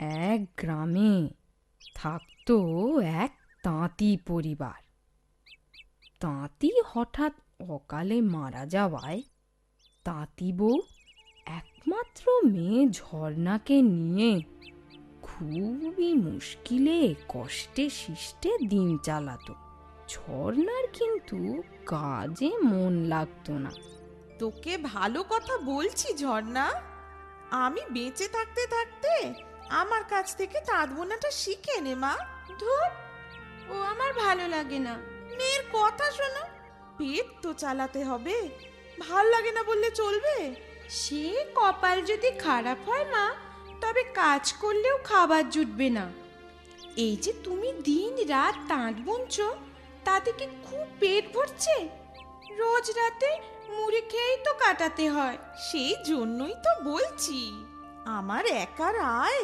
এক গ্রামে থাকতো এক তাঁতি পরিবার। তাঁতি হঠাৎ অকালে মারা যাওয়ায় তাঁতি বউ একমাত্র মেয়ে ঝর্ণাকে নিয়ে খুবই মুশকিলে কষ্টে শিষ্টে দিন চালাতো। ঝর্ণার কিন্তু কাজে মন লাগতো না। তোকে ভালো কথা বলছি ঝর্ণা, আমি বেঁচে থাকতে থাকতে আমার কাছ থেকে তাঁত বোনাটা শিখে নে মা। ধুর, ও আমার ভালো লাগে না। মেয়ের কথা শোনো, পেট তো চালাতে হবে, ভাল লাগে না বললে চলবে? সে কপাল যদি খারাপ হয় মা, তবে কাজ করলেও খাবার জুটবে না। এই যে তুমি দিন রাত তাঁত বুনছো, তাতে কি খুব পেট ভরছে? রোজ রাতে মুড়ি খেয়েই তো কাটাতে হয়। সেই জন্যই তো বলছি, আমার একার আয়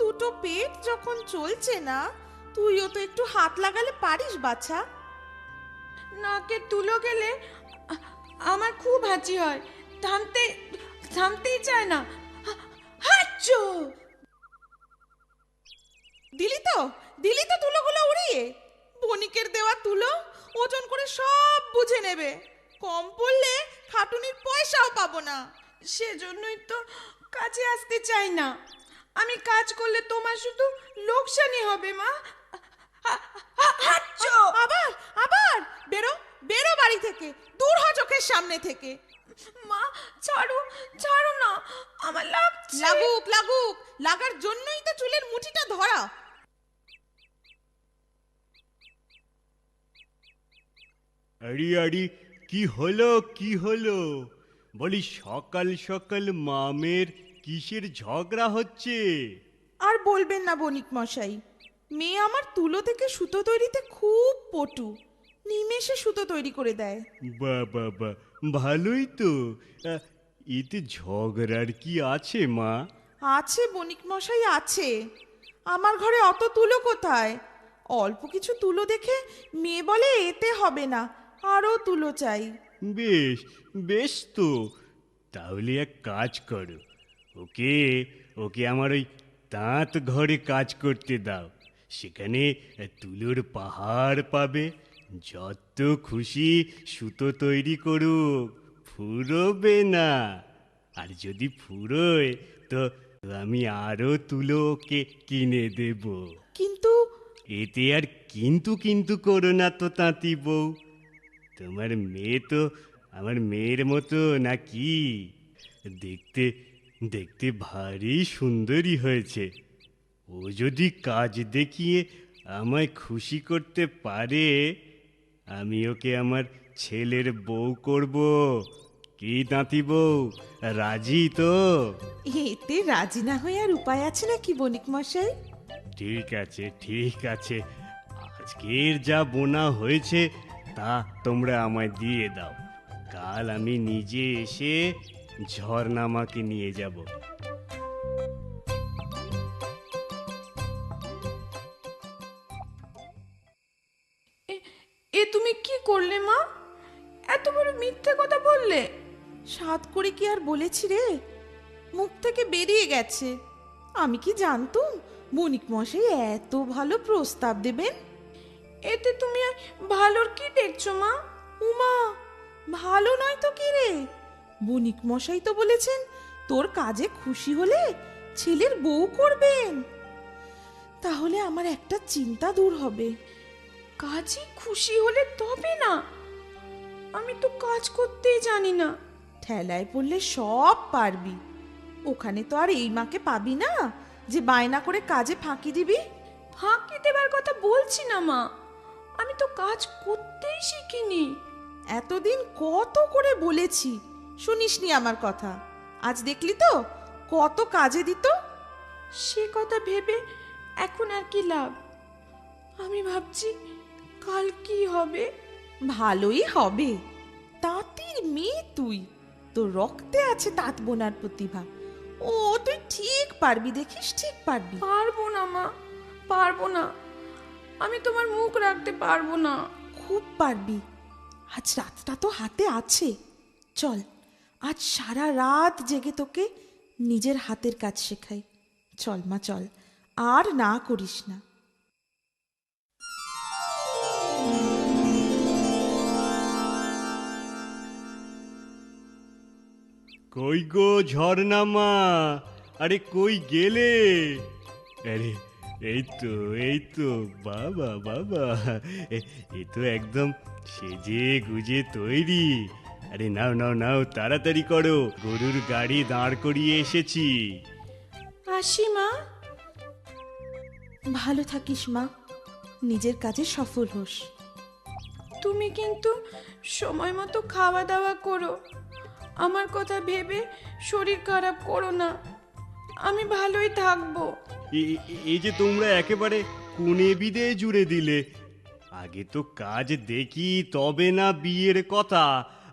দুটো পেট যখন চলছে না, তুইও তো একটু হাত লাগালে পারিস বাছা। নাকে তুলো গেলে আমার খুব হাঁচি হয়, থামতেই চায় না। হাঁচো! দিলি তো তুলোগুলো উড়িয়ে। বণিকের দেওয়া তুলো ওজন করে সব বুঝে নেবে, কম পড়লে খাটুনির পয়সাও পাবো না। সেজন্যই তো কাজে আসতে চাই না। আমি কাজ করলে তোমার শুধু লোকসানি হবে মা। আবার আবার বেরো বেরো বাড়ি থেকে, দূর হ চোখের সামনে থেকে। মা ছাড়ো না, আমার লাগছে। লাগুক লাগার জন্যই তো চুলের মুঠিটা ধরা। আরে আরে, কি হলো বলি, সকাল সকাল মামের কিসের ঝগড়া হচ্ছে? আর বলবেন না বণিক মশাই, মেয়ে আমার তুলো থেকে সুতো তৈরিতে খুব পটু, নিমেষে সুতো তৈরি করে দেয়। বা ভালোই তো। এতে ঝগড়ার কি আছে মা? আছে বণিক মশাই আছে, আমার ঘরে অত তুলো কোথায়? অল্প কিছু তুলো দেখে মেয়ে বলে এতে হবে না, আরো তুলো চাই। বেশ বেশ তো, তাহলে এক কাজ করো, ওকে ওকে আমার ওই তাঁত ঘরে কাজ করতে দাও। সেখানে তুলোর পাহাড় পাবে, যত খুশি সুতো তৈরি করুক, ফুরোবে না। আর যদি ফুরোয় তো আমি আরো তুলো ওকে কিনে দেব। কিন্তু এতে আর কিন্তু কিন্তু করো না তো তাঁতি বউ, তোমার মেয়ে তো আমার মেয়ের মতো নাকি? দেখতে দেখতে ভারী সুন্দরী হয়েছে। ও যদি কাজ দেখিয়ে আমায় খুশি করতে পারে, আমি ওকে আমার ছেলের বউ করব। কি তাঁতি বউ, রাজি তো? এতে রাজি না হয়ে আর উপায় আছে নাকি বণিক মশাই? ঠিক আছে, আজকের যা বোনা হয়েছে তা তোমরা আমায় দিয়ে দাও। কাল আমি নিজে এসে ঝর্ণামাকে নিয়ে যাব। এ তুমি কি করলে মা? এত বড় মিথ্যে কথা বললে। সাত করে কি আর বলেছি রে, মুখ থেকে বেরিয়ে গেছে। আমি কি জানতুম বণিক মশাই এত ভালো প্রস্তাব দেবেন? এতে তুমি ভালোর কি দেখছো মা? উমা, ভালো নয় তো কি রে? বণিক মশাই তো বলেছেন তোর কাজে খুশি হলে ছেলের বউ করবেন। তাহলে আমার একটা চিন্তা দূর হবে। কাজে খুশি হলে তবে না? আমি তো কাজ করতেই জানি না। ঠেলায় পড়লে সব পারবি, ওখানে তো আর এই মাকে পাবি না যে বায়না করে কাজে ফাঁকি দিবি। ফাঁকি দেবার কথা বলছি না মা, আমি তো কাজ করতেই শিখিনি। এতদিন কত করে বলেছি, শুনিসনি আমার কথা। আজ দেখলি তো কত কাজে দিত। সে কথা ভেবে এখন আর কি লাভ? আমি ভাবছি কাল কি হবে। ভালোই হবে, তাঁতির মেয়ে তুই, তোর রক্তে আছে তাঁত বোনার প্রতিভা। ও তুই ঠিক পারবি, দেখিস ঠিক পারবি। পারবো না মা, পারবো না। আমি তোমার মুখ রাখতে পারবো না। খুব পারবি, আজ রাতটা তো হাতে আছে। চল আজ সারা রাত জেগে তোকে নিজের হাতের কাজ শেখাই, চল মা চল, আর না করিস না। কই গো ঝর্ণা মা, আরে কই গেলে? আরে এই তো বাবা বাবা, এ তো একদম সেজে গুজে তৈরি। আরে নাও নাও নাও, তাড়াতাড়ি করো, গরুর গাড়ি দাঁড় করিয়ে এসেছি। আসি মা। ভালো থাকিস মা, নিজের কাজে সফল হোস। তুমি কিন্তু সময় মতো খাওয়া দাওয়া করো, আমার কথা ভেবে শরীর খারাপ করো না, আমি ভালোই থাকবো। এই যে তোমরা একেবারে কোণে বিদে জুড়ে দিলে। আগে তো কাজ দেখি তবে না বিয়ের কথা।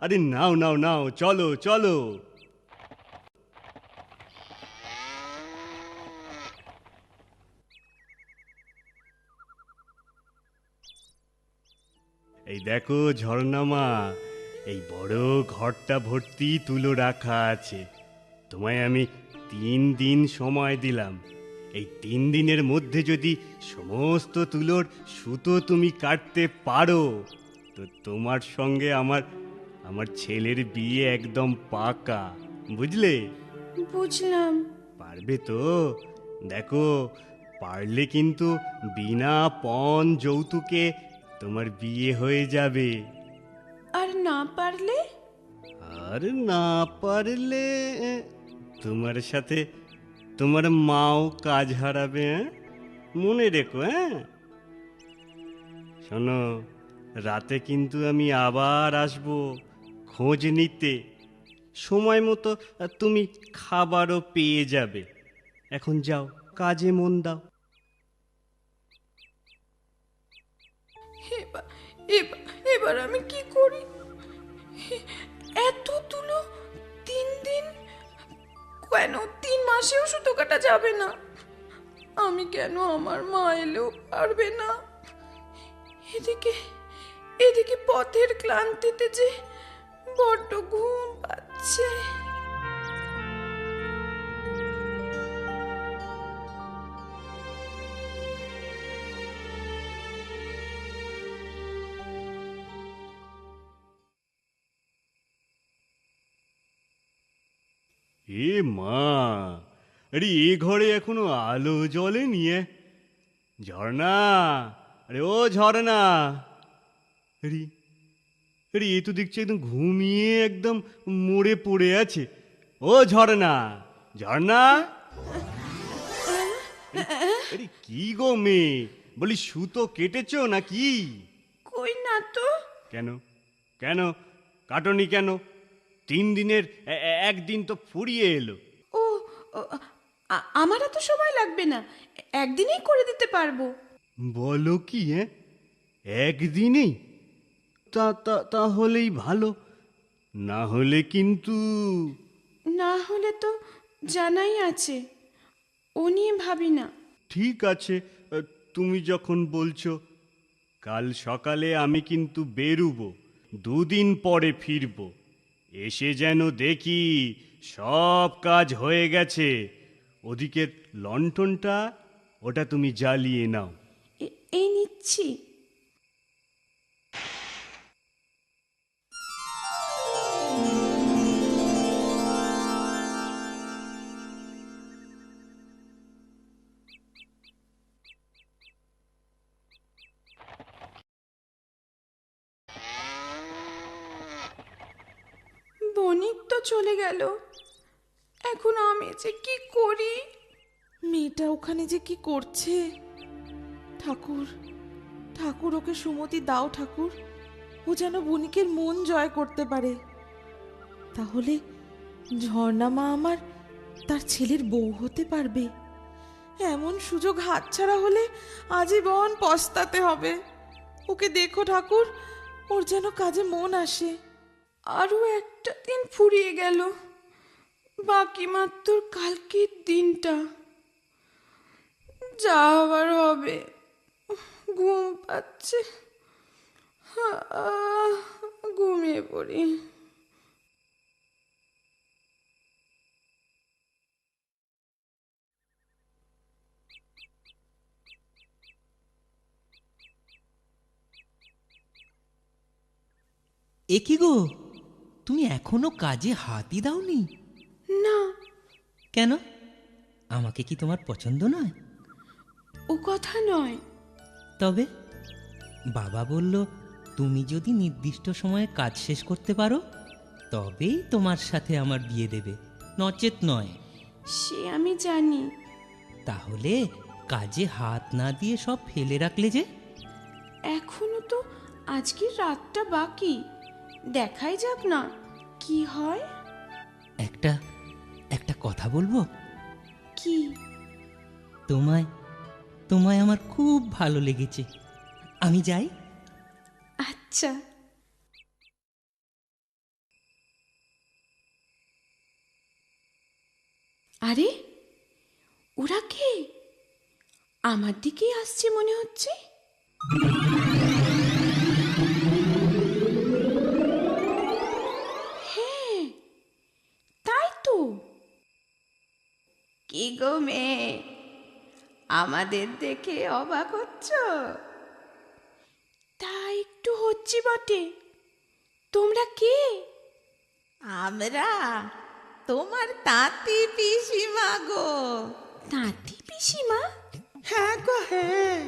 আরে নাও নাও নাও, চলো চলো। এই দেখো ঝর্ণামা, এই বড় ঘরটা ভর্তি তুলো রাখা আছে। তোমায় আমি 3 দিন সময় দিলাম। এই 3 দিনের মধ্যে যদি সমস্ত তুলোর সুতো তুমি কাটতে পারো, তো তোমার সঙ্গে আমার ছেলের বিয়ে একদম পাকা, বুঝলে? বুঝলাম। পারবে তো? দেখো, পারলে কিন্তু বিনা পণ যৌতুকে তোমার বিয়ে হয়ে যাবে। আর না পারলে? আর না পারলে তোমার সাথে তোমার মাও কাজ হারাবে। মনে রেখো। শোনো, রাতে কিন্তু আমি আবার আসবো খোঁজ নিতে। সময় মতো তুমি খাবারও পেয়ে যাবে। এখন যাও, কাজে মন দাও। এবার এবার এবার আমি কি করি? এত তুলো 3 দিন, কেন 3 মাসেও সুতো কাটা যাবে না? আমি কেন, আমার মা এলেও পারবে না? এদিকে এদিকে পথের ক্লান্তিতে যে বড্ড ঘুম পাচ্ছে। এ মা, আরে এ ঘরে এখনো আলো জ্বলেনি। ঝর্ণা, আরে ও ঝর্ণা, আরে আরে এ তো দেখছি একদম ঘুমিয়ে একদম মরে পড়ে আছে। ও ঝর্ণা, ঝর্ণা, আরে কি গো মেয়ে, বলি সুতো কেটেছো নাকি? কই না তো। কেন কেন কাটনি কেন? 3 দিনের একদিন তো ফুরিয়ে এলো। ও, ও, আমার এত সময় লাগবে না, একদিনেই করে দিতে পারবো। বলো কি? একদিনেই? তাহলেই ভালো, না হলে কিন্তু। না হলে তো জানাই আছে, ও নিয়ে ভাবি না। ঠিক আছে, তুমি যখন বলছো, কাল সকালে আমি কিন্তু বেরুবো, 2 দিন পরে ফিরবো। এসে যেন দেখি সব কাজ হয়ে গেছে। ওদিকের লণ্ঠনটা, ওটা তুমি জ্বালিয়ে নাও। এই নিচ্ছি। বণিক তো চলে গেল, এখন আমি যে কি করি? মেয়েটা ওখানে যে কি করছে? ঠাকুর, ঠাকুর ওকে সুমতি দাও ঠাকুর, ও যেন বণিকের মন জয় করতে পারে। তাহলে ঝর্ণা মা আমার তার ছেলের বউ হতে পারবে। এমন সুযোগ হাতছাড়া হলে আজীবন পস্তাতে হবে। ওকে দেখো ঠাকুর, ওর যেন কাজে মন আসে। আরো একটা দিন ফুরিয়ে গেল, বাকি মাত্র কালকের দিনটা। যা আবার হবে, ঘুম পাচ্ছে, ঘুমিয়ে পড়ি। এ কি গো, তুমি এখনো কাজে হাতই দাওনি? না, কেন? আমাকে কি তোমার পছন্দ নয়? ও কথা নয়। তবে বাবা বলল, তুমি যদি নির্দিষ্ট সময়ে কাজ শেষ করতে পারো তবেই তোমার সাথে আমার বিয়ে দেবে, নচেত নয়। সে আমি জানি। তাহলে কাজে হাত না দিয়ে সব ফেলে রাখলে যে? এখনো তো আজকের রাতটা বাকি, দেখাই যাক না কি হয়। একটা একটা কথা বলবো? কি? তোমায় তোমায় আমার খুব ভালো লেগেছে। আমি যাই। আচ্ছা। আরে, ওরা কে? আমার দিকেই আসছে মনে হচ্ছে। হ্যাঁ, তাই তো। কি গো মেয়ে, আমাদের দেখে অবাক হচ্ছ? তা একটু হচ্ছি বটে। তোমরা কে? আমরা তোমার তাঁতি পিসিমা গো। তাঁতি পিসিমা? হ্যাঁ গো হ্যাঁ,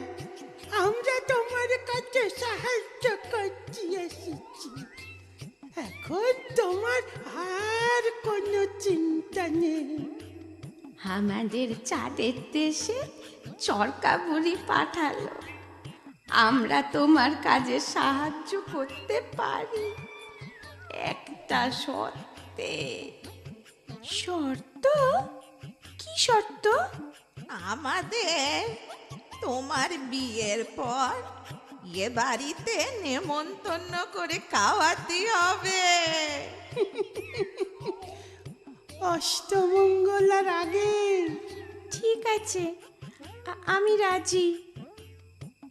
আমরা তোমার কাছে সাহায্য করতে এসেছি। এখন তোমার আর কোনো চিন্তা নেই। আমাদের চাঁদের দেশে চরকা বুড়ি পাঠালো। আমরা তোমার কাজে সাহায্য করতে পারি, একটা শর্তে। শর্ত? কি শর্ত? আমাদের তোমার বিয়ের পর এ বাড়িতে নেমন্তন্ন করে খাওয়াতে হবে। অষ্টমঙ্গলার আগে। ঠিক আছে, আমি রাজি।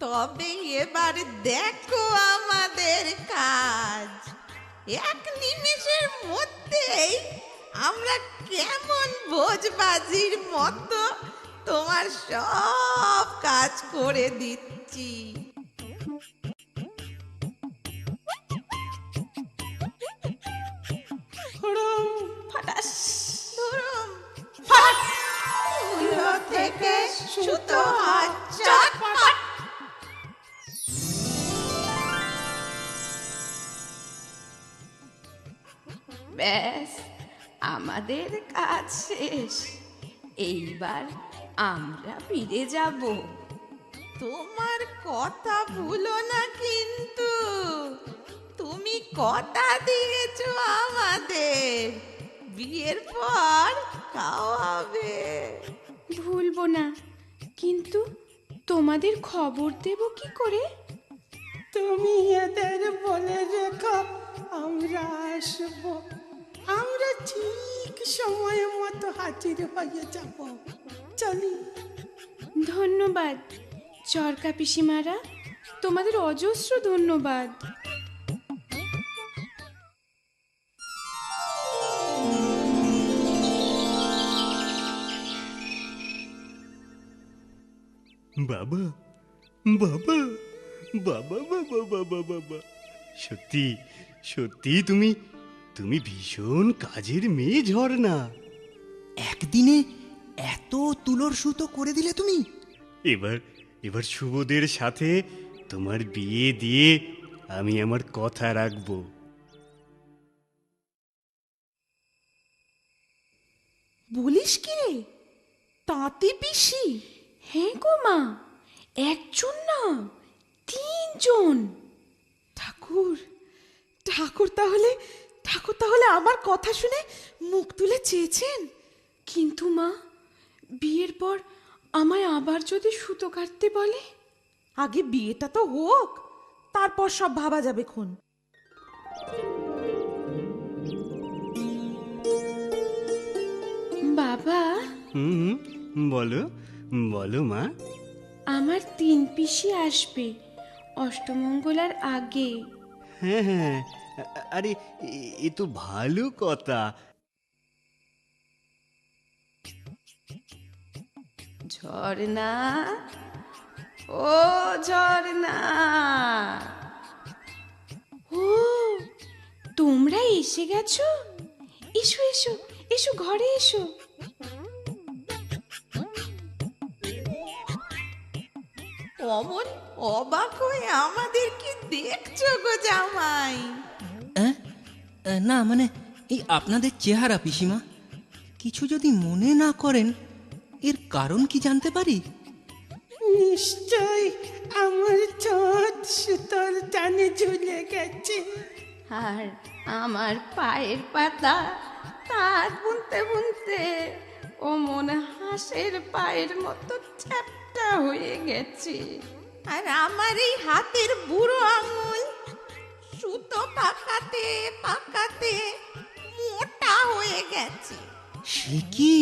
তবে এবার দেখো আমাদের কাজ। এক নিমেষের মধ্যেই আমরা কেমন ভোজবাজির মতো তোমার সব কাজ করে দিচ্ছি। হরম ফাটাস ধরুম ফাট, তুলো থেকে সুতো হাত চটপট। ব্যাস, আমাদের কাজ শেষ। এইবার আমরা ফিরে যাব। তোমার কথা ভুলো না কিন্তু, তুমি কথা দিয়েছো আমাদের বিয়ের পর খাওয়াবে। ভুলবো না, কিন্তু তোমাদের খবর দেব কি করে? তুমি এদের বলে রেখো আমরা আসবো। আমরা ঠিক সময় মতো হাজির হয়ে যাব। চলি। ধন্যবাদ চরকা পিসিমারা, তোমাদের অজস্র ধন্যবাদ। বাবা বাবা বাবা বাবা বাবা বাবা, সত্যি সত্যি তুমি তুমি ভীষণ কাজের মেয়ে ঝর্ণা। একদিনে এত তুলোর সুতো করে দিলে তুমি? এবার এবার শুভদের সাথে তোমার বিয়ে দিয়ে আমি আমার কথা রাখবো। বলিস কি রে, তাঁতি পিসি? হ্যাঁ গো মা, একজন না, 3 জন। ঠাকুর, ঠাকুর তাহলে ঠাকুর তাহলে আমার কথা শুনে মুখ তুলে চেয়েছেন। কিন্তু মা, বিয়ের পর আমায় আবার যদি সুতো কাটতে বলে? আগে বিয়েটা তো হোক, তারপর সব ভাবা যাবে খন। বাবা, হুম, বলো বলো মা। আমার 3 পিসি আসবে অষ্টমঙ্গলার আগে। হ্যাঁ হ্যাঁ, আরে এ তো ভালো কথা। ঝর্ণা, ও ঝর্ণা। ও, তোমরা এসে গেছো? এসো এসো এসো, ঘরে এসো। অমন অবাক হয়ে আমাদের কি দেখছো গো জামাই? অ্যাঁ? না মানে এই আপনাদের চেহারা পিসিমা, কিছু যদি মনে না করেন, এর কারণ কি জানতে পারি? নিশ্চয় আমার চোখ সুতোর টানে ঝুলে গেছে। আর আমার পায়ের পাতা তার বুনতে বুনতে ও মনে হাঁসের পায়ের মতো চ্যাপ্টা হয়ে গেছে। আর আমার এই হাতের বুড়ো আঙুল সুতো পাকাতে পাকাতে মোটা হয়ে গেছে। সে কি?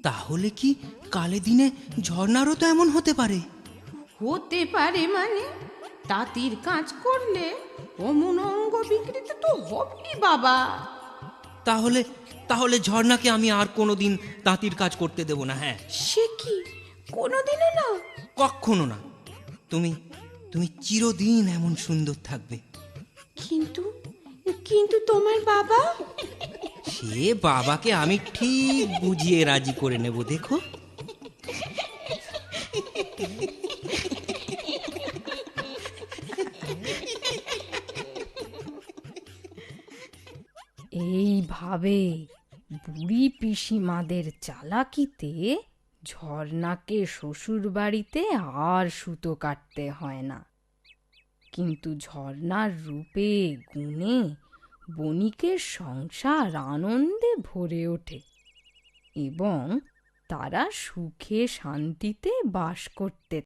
তাহলে কি কালে দিনে ঝর্ণারও তো এমন হতে পারে? হতে পারে মানে? তাঁতির কাজ করলে অমন অঙ্গ বিকৃত তো হবেই বাবা। তাহলে তাহলে ঝর্ণাকে আমি আর কোনোদিন তাঁতির কাজ করতে দেব না। হ্যাঁ, সে কি, কোনোদিনও না? কক্ষনো না। তুমি তুমি চিরদিন এমন সুন্দর থাকবে। কিন্তু কিন্তু তোমার বাবা? সে বাবাকে আমি ঠিক বুঝিয়ে রাজি করে নেব, দেখো। এইভাবে বুড়ি পিসিমাদের চালাকিতে ঝর্ণাকে শ্বশুর বাড়িতে আর সুতো কাটতে হয় না। কিন্তু ঝর্ণার রূপে গুণে বণিকের সংসার আনন্দে ভরে ওঠে এবং তারা সুখে শান্তিতে বাস করতে